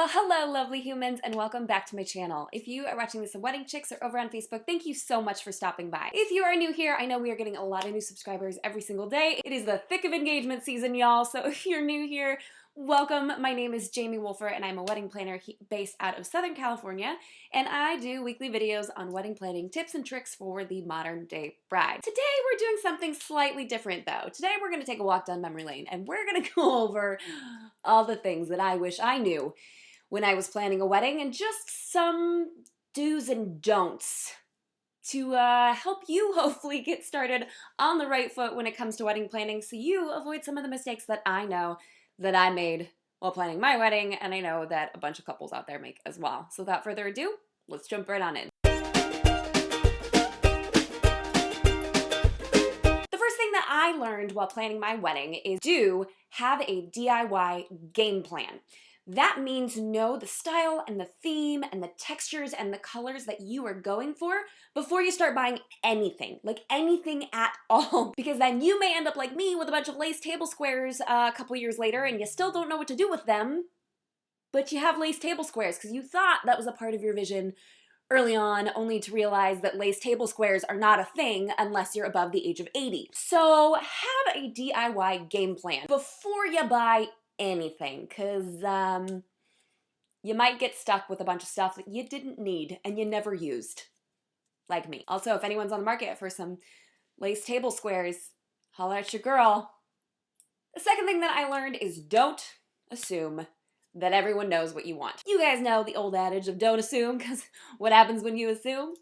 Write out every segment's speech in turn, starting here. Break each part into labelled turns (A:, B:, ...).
A: Well, hello lovely humans and welcome back to my channel. If you are watching this on Wedding Chicks or over on Facebook, thank you so much for stopping by. If you are new here, I know we are getting a lot of new subscribers every single day. It is the thick of engagement season, y'all, so if you're new here, welcome. My name is Jamie Wolfer and I'm a wedding planner based out of Southern California, and I do weekly videos on wedding planning tips and tricks for the modern day bride. Today we're doing something slightly different though. Today we're going to take a walk down memory lane and we're going to go over all the things that I wish I knew when I was planning a wedding, and just some do's and don'ts to help you hopefully get started on the right foot when it comes to wedding planning, so you avoid some of the mistakes that I know that I made while planning my wedding, and I know that a bunch of couples out there make as well. So without further ado, let's jump right on in. The first thing that I learned while planning my wedding is do have a DIY game plan. That means know the style and the theme and the textures and the colors that you are going for before you start buying anything, like anything at all. Because then you may end up like me with a bunch of lace table squares a couple years later and you still don't know what to do with them, but you have lace table squares because you thought that was a part of your vision early on, only to realize that lace table squares are not a thing unless you're above the age of 80. So have a DIY game plan before you buy anything, because you might get stuck with a bunch of stuff that you didn't need and you never used, like me. Also, if anyone's on the market for some lace table squares, holler at your girl. The second thing that I learned is don't assume that everyone knows what you want. You guys know the old adage of don't assume, because what happens when you assume?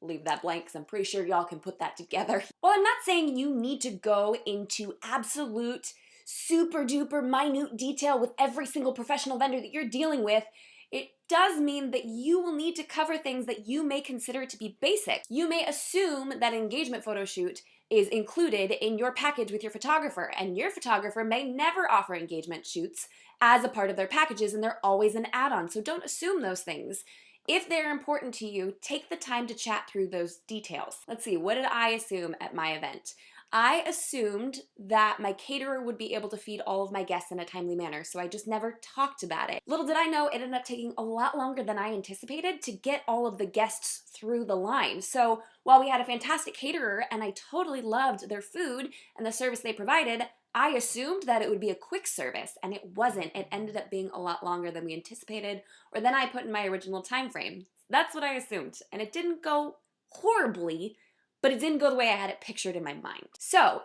A: Leave that blank, because I'm pretty sure y'all can put that together. Well, I'm not saying you need to go into absolute super duper minute detail with every single professional vendor that you're dealing with. It does mean that you will need to cover things that you may consider to be basic. You may assume that an engagement photo shoot is included in your package with your photographer, and your photographer may never offer engagement shoots as a part of their packages, and they're always an add-on. So don't assume those things. If they're important to you, take the time to chat through those details. Let's see, what did I assume at my event? I assumed that my caterer would be able to feed all of my guests in a timely manner, so I just never talked about it. Little did I know, it ended up taking a lot longer than I anticipated to get all of the guests through the line. So while we had a fantastic caterer and I totally loved their food and the service they provided, I assumed that it would be a quick service, and it wasn't. It ended up being a lot longer than we anticipated, or than I put in my original time frame. That's what I assumed, and it didn't go horribly, but it didn't go the way I had it pictured in my mind. So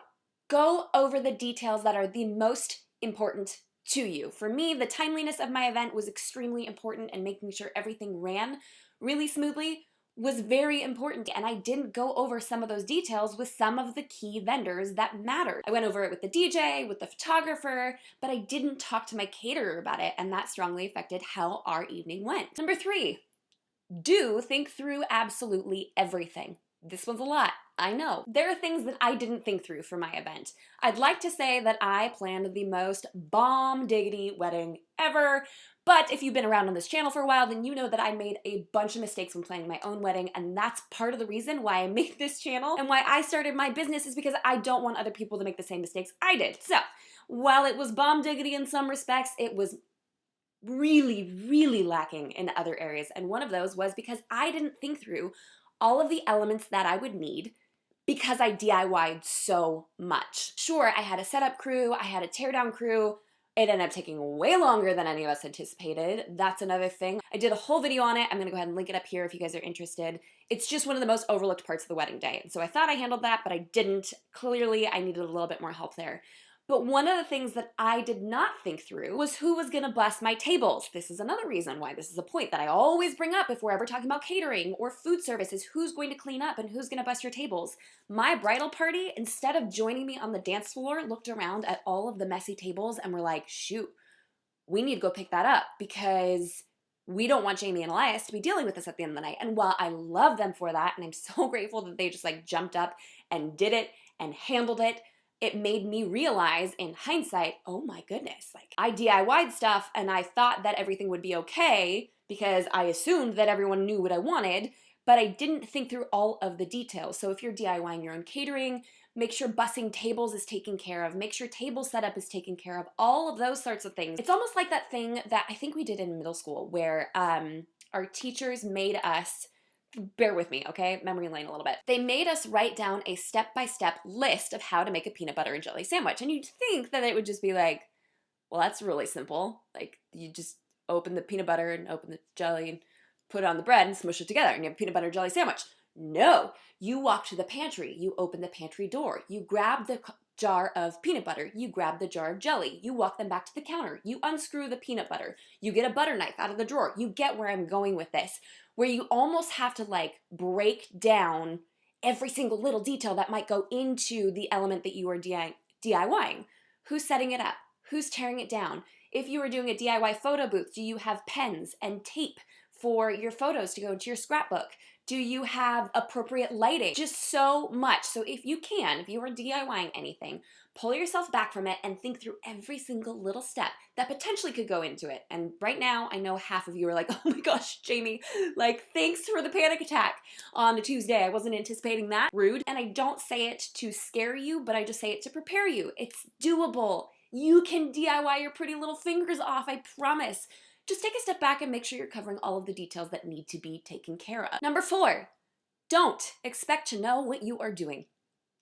A: go over the details that are the most important to you. For me, the timeliness of my event was extremely important, and making sure everything ran really smoothly was very important, and I didn't go over some of those details with some of the key vendors that mattered. I went over it with the DJ, with the photographer, but I didn't talk to my caterer about it, and that strongly affected how our evening went. Number 3, do think through absolutely everything. This one's a lot, I know. There are things that I didn't think through for my event. I'd like to say that I planned the most bomb diggity wedding ever, but if you've been around on this channel for a while, then you know that I made a bunch of mistakes when planning my own wedding, and that's part of the reason why I made this channel and why I started my business, is because I don't want other people to make the same mistakes I did. So, while it was bomb diggity in some respects, it was really, really lacking in other areas, and one of those was because I didn't think through all of the elements that I would need because I DIY'd so much. Sure, I had a setup crew, I had a teardown crew. It ended up taking way longer than any of us anticipated. That's another thing. I did a whole video on it. I'm gonna go ahead and link it up here if you guys are interested. It's just one of the most overlooked parts of the wedding day. And so I thought I handled that, but I didn't. Clearly, I needed a little bit more help there. But one of the things that I did not think through was who was gonna bless my tables. This is another reason why this is a point that I always bring up if we're ever talking about catering or food services. Who's going to clean up and who's gonna bless your tables? My bridal party, instead of joining me on the dance floor, looked around at all of the messy tables and were like, shoot, we need to go pick that up because we don't want Jamie and Elias to be dealing with this at the end of the night. And while I love them for that, and I'm so grateful that they just like jumped up and did it and handled it, it made me realize in hindsight, oh my goodness, like I DIY'd stuff and I thought that everything would be okay because I assumed that everyone knew what I wanted, but I didn't think through all of the details. So if you're DIYing your own catering, make sure bussing tables is taken care of, make sure table setup is taken care of, all of those sorts of things. It's almost like that thing that I think we did in middle school where our teachers made us, bear with me, okay? Memory lane a little bit. They made us write down a step-by-step list of how to make a peanut butter and jelly sandwich. And you'd think that it would just be like, well, that's really simple. Like, you just open the peanut butter and open the jelly and put it on the bread and smush it together and you have a peanut butter jelly sandwich. No, you walk to the pantry, you open the pantry door, you grab the jar of peanut butter, you grab the jar of jelly, you walk them back to the counter, you unscrew the peanut butter, you get a butter knife out of the drawer. You get where I'm going with this, where you almost have to like break down every single little detail that might go into the element that you are DIYing. Who's setting it up? Who's tearing it down? If you are doing a DIY photo booth, do you have pens and tape for your photos to go into your scrapbook? Do you have appropriate lighting? Just so much. So if you are DIYing anything, pull yourself back from it and think through every single little step that potentially could go into it. And right now, I know half of you are like, oh my gosh, Jamie, like, thanks for the panic attack on a Tuesday. I wasn't anticipating that. Rude. And I don't say it to scare you, but I just say it to prepare you. It's doable. You can DIY your pretty little fingers off, I promise. Just take a step back and make sure you're covering all of the details that need to be taken care of. Number 4, don't expect to know what you are doing.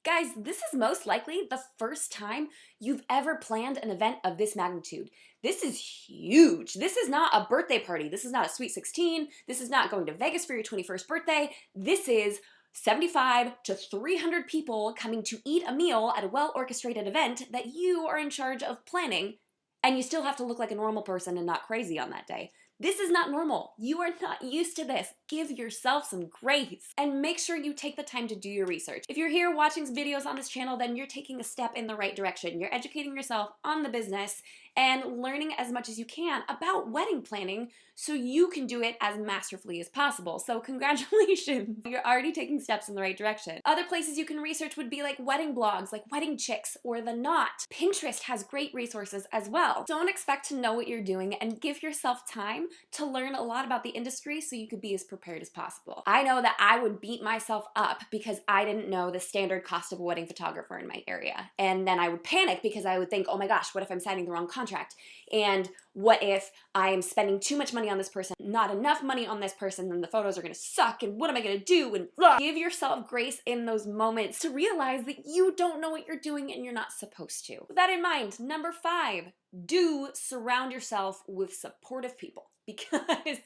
A: Guys, this is most likely the first time you've ever planned an event of this magnitude. This is huge. This is not a birthday party. This is not a Sweet 16. This is not going to Vegas for your 21st birthday. This is 75 to 300 people coming to eat a meal at a well-orchestrated event that you are in charge of planning, and you still have to look like a normal person and not crazy on that day. This is not normal. You are not used to this. Give yourself some grace and make sure you take the time to do your research. If you're here watching videos on this channel, then you're taking a step in the right direction. You're educating yourself on the business and learning as much as you can about wedding planning so you can do it as masterfully as possible. So congratulations, you're already taking steps in the right direction. Other places you can research would be like wedding blogs, like Wedding Chicks or The Knot. Pinterest has great resources as well. Don't expect to know what you're doing and give yourself time to learn a lot about the industry so you could be as prepared as possible. I know that I would beat myself up because I didn't know the standard cost of a wedding photographer in my area. And then I would panic because I would think, oh my gosh, what if I'm signing the wrong contract? And what if I am spending too much money on this person, not enough money on this person, then the photos are gonna suck, and what am I gonna do? And blah. Give yourself grace in those moments to realize that you don't know what you're doing and you're not supposed to. With that in mind, number 5, do surround yourself with supportive people. Because,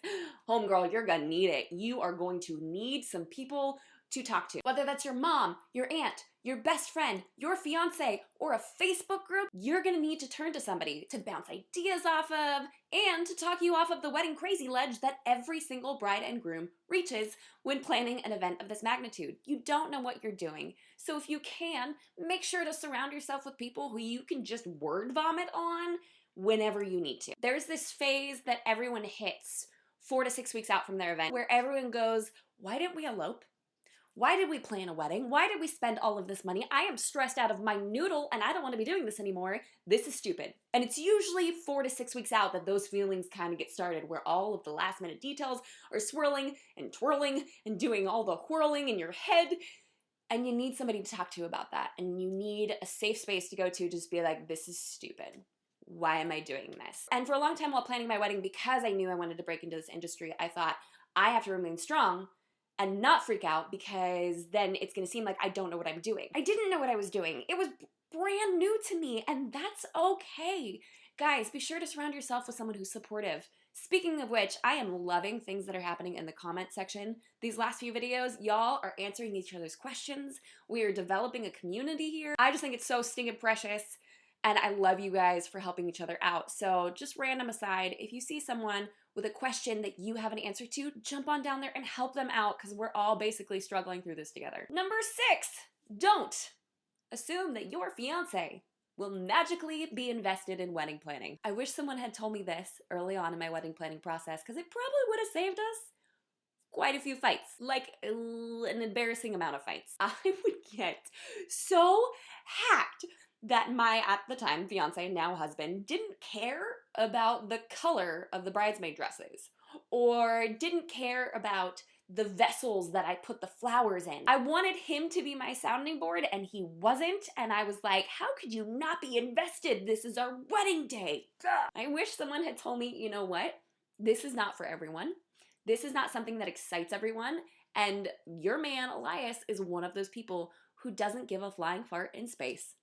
A: homegirl, you're gonna need it. You are going to need some people to talk to. Whether that's your mom, your aunt, your best friend, your fiance, or a Facebook group, you're gonna need to turn to somebody to bounce ideas off of and to talk you off of the wedding crazy ledge that every single bride and groom reaches when planning an event of this magnitude. You don't know what you're doing. So if you can, make sure to surround yourself with people who you can just word vomit on whenever you need to. There's this phase that everyone hits 4 to 6 weeks out from their event where everyone goes, why didn't we elope? Why did we plan a wedding? Why did we spend all of this money? I am stressed out of my noodle and I don't want to be doing this anymore. This is stupid. And it's usually 4 to 6 weeks out that those feelings kind of get started, where all of the last minute details are swirling and twirling and doing all the whirling in your head. And you need somebody to talk to about that. And you need a safe space to go to just be like, this is stupid. Why am I doing this? And for a long time while planning my wedding, because I knew I wanted to break into this industry, I thought I have to remain strong and not freak out, because then it's gonna seem like I don't know what I'm doing. I didn't know what I was doing. It was brand new to me, and that's okay. Guys, be sure to surround yourself with someone who's supportive. Speaking of which, I am loving things that are happening in the comment section. These last few videos, y'all are answering each other's questions. We are developing a community here. I just think it's so stinking precious. And I love you guys for helping each other out. So just random aside, if you see someone with a question that you have an answer to, jump on down there and help them out, because we're all basically struggling through this together. Number 6, don't assume that your fiance will magically be invested in wedding planning. I wish someone had told me this early on in my wedding planning process, because it probably would have saved us quite a few fights, like an embarrassing amount of fights. I would get so hacked that my, at the time, fiance, now husband, didn't care about the color of the bridesmaid dresses, or didn't care about the vessels that I put the flowers in. I wanted him to be my sounding board and he wasn't, and I was like, how could you not be invested? This is our wedding day. Duh. I wish someone had told me, you know what? This is not for everyone. This is not something that excites everyone, and your man, Elias, is one of those people who doesn't give a flying fart in space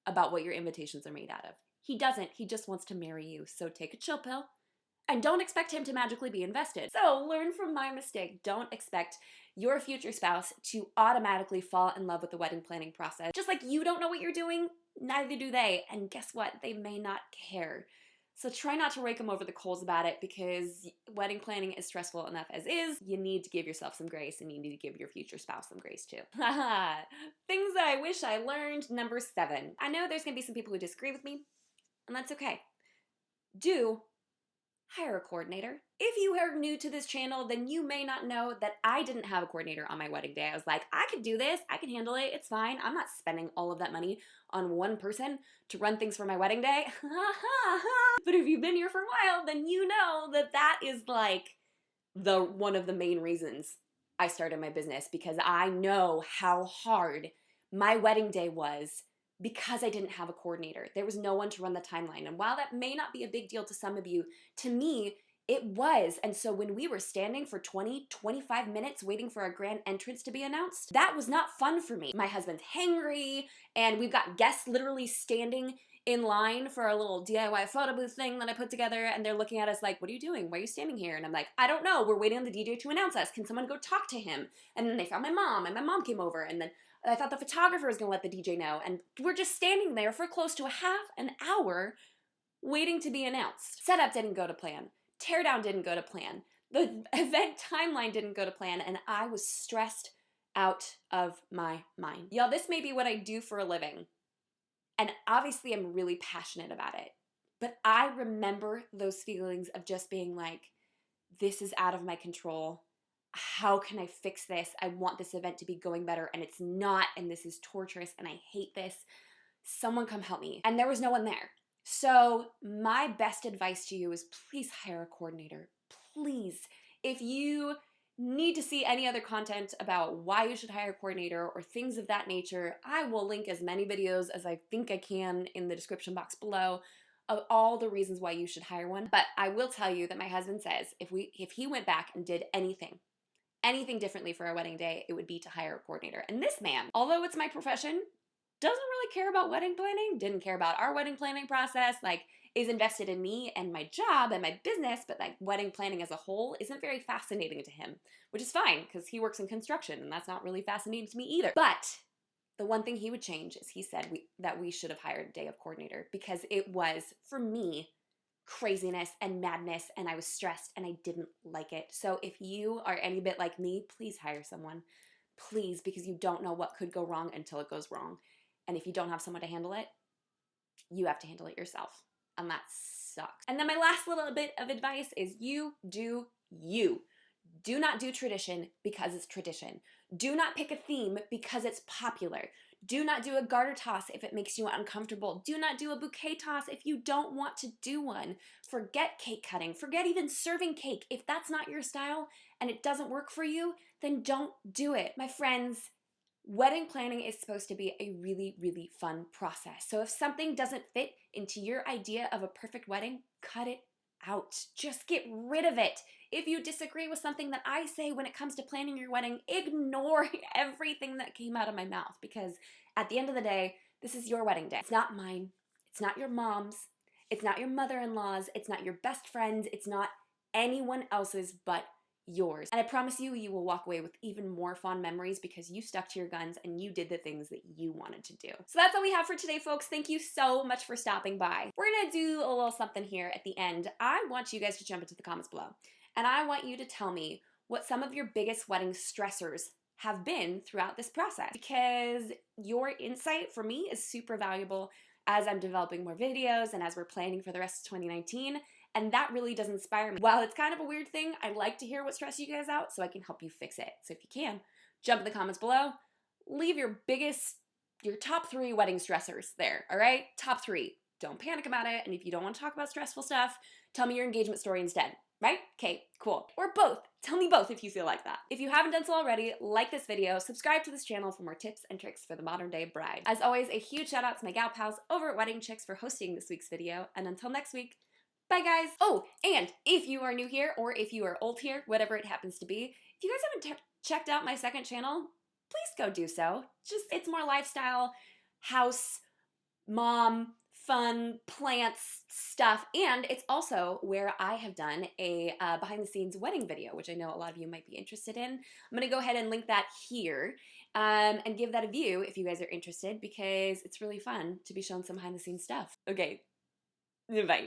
A: about what your invitations are made out of. He doesn't. He just wants to marry you, so take a chill pill. And don't expect him to magically be invested. So learn from my mistake. Don't expect your future spouse to automatically fall in love with the wedding planning process. Just like you don't know what you're doing, neither do they. And guess what? They may not care. So try not to rake them over the coals about it, because wedding planning is stressful enough as is. You need to give yourself some grace, and you need to give your future spouse some grace too. Haha. Things that I wish I learned. Number 7. I know there's gonna be some people who disagree with me, and that's okay. Hire a coordinator. If you are new to this channel, then you may not know that I didn't have a coordinator on my wedding day. I was like, I could do this, I can handle it, it's fine. I'm not spending all of that money on one person to run things for my wedding day. But if you've been here for a while, then you know that that is like one of the main reasons I started my business, because I know how hard my wedding day was because I didn't have a coordinator. There was no one to run the timeline. And while that may not be a big deal to some of you, to me, it was. And so when we were standing for 20, 25 minutes waiting for our grand entrance to be announced, that was not fun for me. My husband's hangry, and we've got guests literally standing in line for a little DIY photo booth thing that I put together, and they're looking at us like, what are you doing? Why are you standing here? And I'm like, I don't know. We're waiting on the DJ to announce us. Can someone go talk to him? And then they found my mom, and my mom came over, and then I thought the photographer was gonna let the DJ know, and we're just standing there for close to a half an hour waiting to be announced. Setup didn't go to plan. Teardown didn't go to plan. The event timeline didn't go to plan, and I was stressed out of my mind. Y'all, this may be what I do for a living, and obviously I'm really passionate about it, but I remember those feelings of just being like, this is out of my control. How can I fix this? I want this event to be going better, and it's not, and this is torturous, and I hate this. Someone come help me. And there was no one there. So my best advice to you is please hire a coordinator. Please. If you need to see any other content about why you should hire a coordinator or things of that nature, I will link as many videos as I think I can in the description box below of all the reasons why you should hire one. But I will tell you that my husband says if he went back and did anything differently for our wedding day, it would be to hire a coordinator. And this man, although it's my profession, doesn't really care about wedding planning, didn't care about our wedding planning process, like is invested in me and my job and my business, but like wedding planning as a whole isn't very fascinating to him, which is fine because he works in construction and that's not really fascinating to me either. But the one thing he would change is he said that we should have hired a day of coordinator, because it was, for me, craziness and madness, and I was stressed and I didn't like it. So if you are any bit like me, please hire someone. Please, because you don't know what could go wrong until it goes wrong. And if you don't have someone to handle it, you have to handle it yourself. And that sucks. And then my last little bit of advice is you do you. Do not do tradition because it's tradition. Do not pick a theme because it's popular. Do not do a garter toss if it makes you uncomfortable. Do not do a bouquet toss if you don't want to do one. Forget cake cutting. Forget even serving cake. If that's not your style and it doesn't work for you, then don't do it. My friends, wedding planning is supposed to be a really, really fun process. So if something doesn't fit into your idea of a perfect wedding, cut it out. Just get rid of it. If you disagree with something that I say when it comes to planning your wedding, ignore everything that came out of my mouth, because at the end of the day, this is your wedding day. It's not mine. It's not your mom's. It's not your mother-in-law's. It's not your best friend's. It's not anyone else's but yours. And I promise you, you will walk away with even more fond memories because you stuck to your guns and you did the things that you wanted to do. So that's all we have for today, folks. Thank you so much for stopping by. We're gonna do a little something here at the end. I want you guys to jump into the comments below, and I want you to tell me what some of your biggest wedding stressors have been throughout this process, because your insight for me is super valuable as I'm developing more videos and as we're planning for the rest of 2019. And that really does inspire me. While it's kind of a weird thing, I like to hear what stresses you guys out so I can help you fix it. So if you can, jump in the comments below, leave your top 3 wedding stressors there, all right? Top 3. Don't panic about it. And if you don't want to talk about stressful stuff, tell me your engagement story instead. right? Okay, cool. Or both. Tell me both if you feel like that. If you haven't done so already, like this video, subscribe to this channel for more tips and tricks for the modern day bride. As always, a huge shout out to my gal pals over at Wedding Chicks for hosting this week's video. And until next week, bye guys. Oh, and if you are new here or if you are old here, whatever it happens to be, if you guys haven't checked out my second channel, please go do so. It's more lifestyle, house, mom, fun, plants stuff, and it's also where I have done a behind the scenes wedding video, which I know a lot of you might be interested in. I'm gonna go ahead and link that here and give that a view if you guys are interested, because it's really fun to be shown some behind the scenes stuff. Okay, bye.